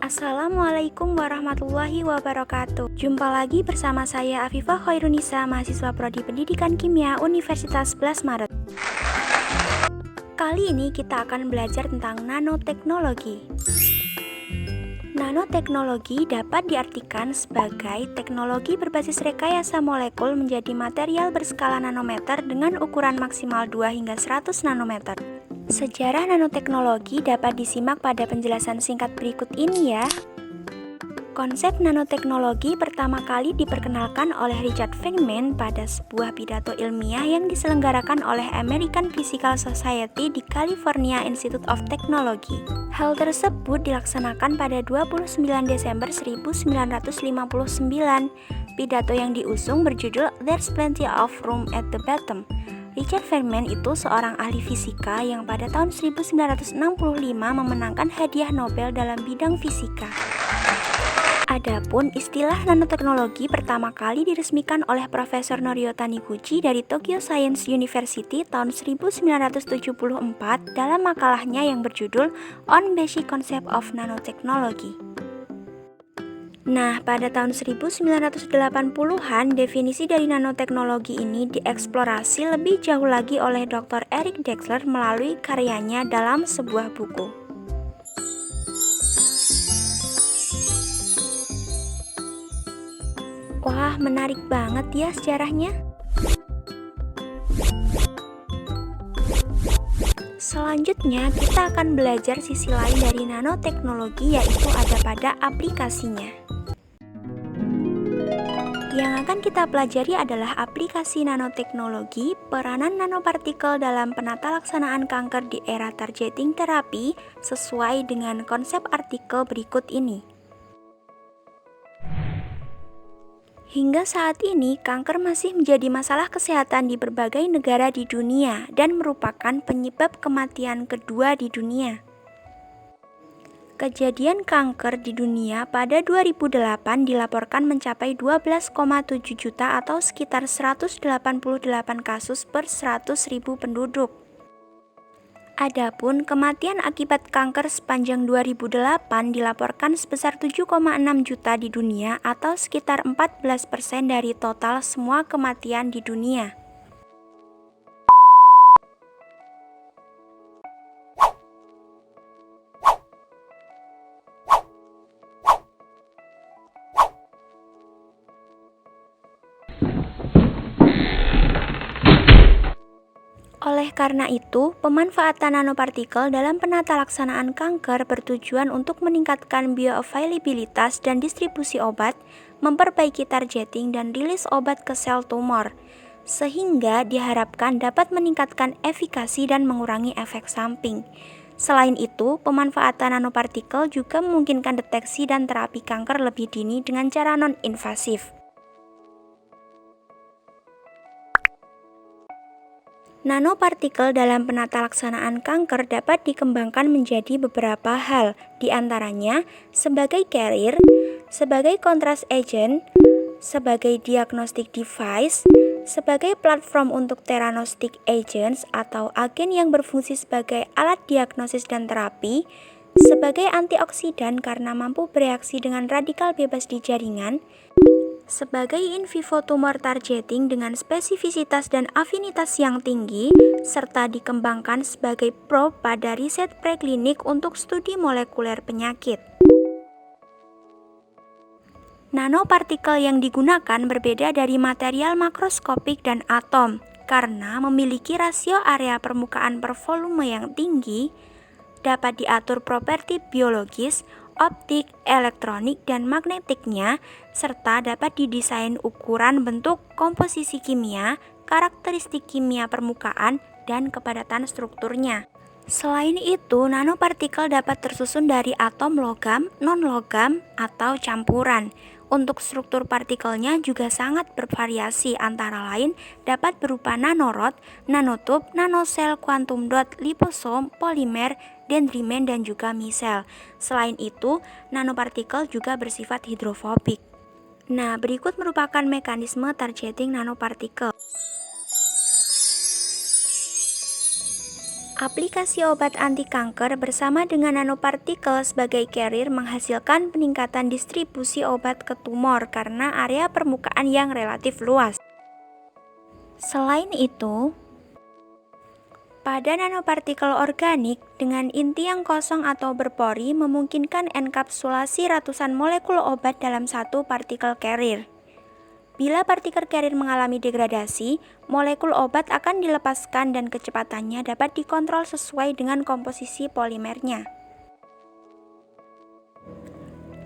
Assalamualaikum warahmatullahi wabarakatuh. Jumpa lagi bersama saya Afifah Khairunisa, mahasiswa Prodi Pendidikan Kimia Universitas 11 Maret. Kali ini kita akan belajar tentang nanoteknologi. Nanoteknologi dapat diartikan sebagai teknologi berbasis rekayasa molekul menjadi material berskala nanometer dengan ukuran maksimal 2 hingga 100 nanometer. Sejarah nanoteknologi dapat disimak pada penjelasan singkat berikut ini ya. Konsep nanoteknologi pertama kali diperkenalkan oleh Richard Feynman pada sebuah pidato ilmiah yang diselenggarakan oleh American Physical Society di California Institute of Technology. Hal tersebut dilaksanakan pada 29 Desember 1959. Pidato yang diusung berjudul There's Plenty of Room at the Bottom. Richard Feynman itu seorang ahli fisika yang pada tahun 1965 memenangkan hadiah Nobel dalam bidang fisika. Adapun istilah nanoteknologi pertama kali diresmikan oleh Profesor Norio Taniguchi dari Tokyo Science University tahun 1974 dalam makalahnya yang berjudul On Basic Concept of Nanotechnology. Nah, pada tahun 1980-an, definisi dari nanoteknologi ini dieksplorasi lebih jauh lagi oleh Dr. Eric Drexler melalui karyanya dalam sebuah buku. Wah, menarik banget ya sejarahnya. Selanjutnya, kita akan belajar sisi lain dari nanoteknologi, yaitu ada pada aplikasinya. Yang akan kita pelajari adalah aplikasi nanoteknologi, peranan nanopartikel dalam penata laksanaan kanker di era targeting terapi sesuai dengan konsep artikel berikut ini. Hingga saat ini, kanker masih menjadi masalah kesehatan di berbagai negara di dunia dan merupakan penyebab kematian kedua di dunia. Kejadian kanker di dunia pada 2008 dilaporkan mencapai 12,7 juta atau sekitar 188 kasus per 100.000 penduduk. Adapun kematian akibat kanker sepanjang 2008 dilaporkan sebesar 7,6 juta di dunia atau sekitar 14% dari total semua kematian di dunia. Oleh karena itu, pemanfaatan nanopartikel dalam penata laksanaan kanker bertujuan untuk meningkatkan bioavailabilitas dan distribusi obat, memperbaiki targeting dan rilis obat ke sel tumor, sehingga diharapkan dapat meningkatkan efikasi dan mengurangi efek samping. Selain itu, pemanfaatan nanopartikel juga memungkinkan deteksi dan terapi kanker lebih dini dengan cara non-invasif. Nanopartikel dalam penata laksanaan kanker dapat dikembangkan menjadi beberapa hal, di antaranya sebagai carrier, sebagai contrast agent, sebagai diagnostic device, sebagai platform untuk theranostic agents atau agen yang berfungsi sebagai alat diagnosis dan terapi, sebagai antioksidan karena mampu bereaksi dengan radikal bebas di jaringan, sebagai in vivo tumor targeting dengan spesifisitas dan afinitas yang tinggi, serta dikembangkan sebagai probe pada riset preklinik untuk studi molekuler penyakit. Nanopartikel yang digunakan berbeda dari material makroskopik dan atom, karena memiliki rasio area permukaan per volume yang tinggi, dapat diatur properti biologis, optik, elektronik, dan magnetiknya, serta dapat didesain ukuran bentuk, komposisi kimia, karakteristik kimia permukaan, dan kepadatan strukturnya. Selain itu, nanopartikel dapat tersusun dari atom logam, non-logam, atau campuran. Untuk struktur partikelnya juga sangat bervariasi, antara lain dapat berupa nanorod, nanotube, nanosel, quantum dot, liposom, polimer, dendrimen, dan juga misel. Selain itu, nanopartikel juga bersifat hidrofobik. Nah, berikut merupakan mekanisme targeting nanopartikel. Aplikasi obat anti kanker bersama dengan nanopartikel sebagai carrier menghasilkan peningkatan distribusi obat ke tumor karena area permukaan yang relatif luas. Selain itu, pada nanopartikel organik dengan inti yang kosong atau berpori memungkinkan enkapsulasi ratusan molekul obat dalam satu partikel carrier. Bila partikel carrier mengalami degradasi, molekul obat akan dilepaskan dan kecepatannya dapat dikontrol sesuai dengan komposisi polimernya.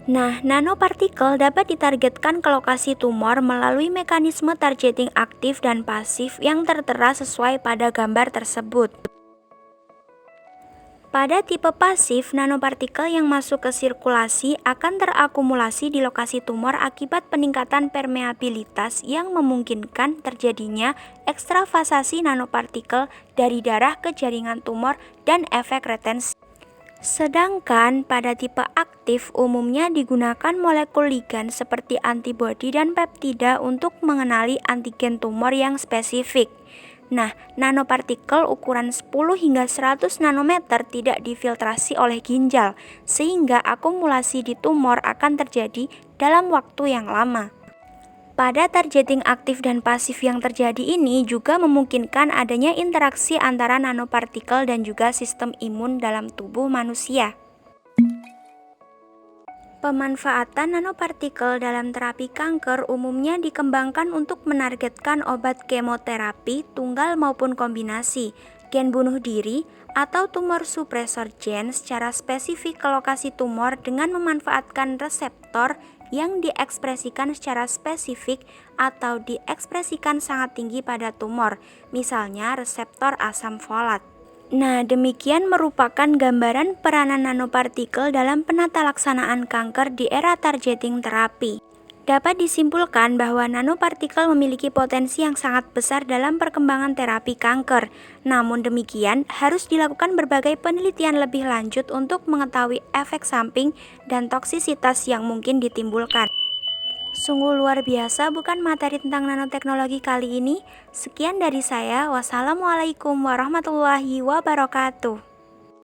Nah, nanopartikel dapat ditargetkan ke lokasi tumor melalui mekanisme targeting aktif dan pasif yang tertera sesuai pada gambar tersebut. Pada tipe pasif, nanopartikel yang masuk ke sirkulasi akan terakumulasi di lokasi tumor akibat peningkatan permeabilitas yang memungkinkan terjadinya ekstravasasi nanopartikel dari darah ke jaringan tumor dan efek retensi. Sedangkan pada tipe aktif umumnya digunakan molekul ligan seperti antibodi dan peptida untuk mengenali antigen tumor yang spesifik. Nah, nanopartikel ukuran 10 hingga 100 nanometer tidak difiltrasi oleh ginjal, sehingga akumulasi di tumor akan terjadi dalam waktu yang lama. Pada targeting aktif dan pasif yang terjadi ini juga memungkinkan adanya interaksi antara nanopartikel dan juga sistem imun dalam tubuh manusia. Pemanfaatan nanopartikel dalam terapi kanker umumnya dikembangkan untuk menargetkan obat kemoterapi tunggal maupun kombinasi, gen bunuh diri, atau tumor supresor gen secara spesifik ke lokasi tumor dengan memanfaatkan reseptor yang diekspresikan secara spesifik atau diekspresikan sangat tinggi pada tumor, misalnya reseptor asam folat. Nah, demikian merupakan gambaran peranan nanopartikel dalam penata laksanaan kanker di era targeting terapi. Dapat disimpulkan bahwa nanopartikel memiliki potensi yang sangat besar dalam perkembangan terapi kanker. Namun demikian, harus dilakukan berbagai penelitian lebih lanjut untuk mengetahui efek samping dan toksisitas yang mungkin ditimbulkan. Sungguh luar biasa bukan materi tentang nanoteknologi kali ini? Sekian dari saya. Wassalamualaikum warahmatullahi wabarakatuh.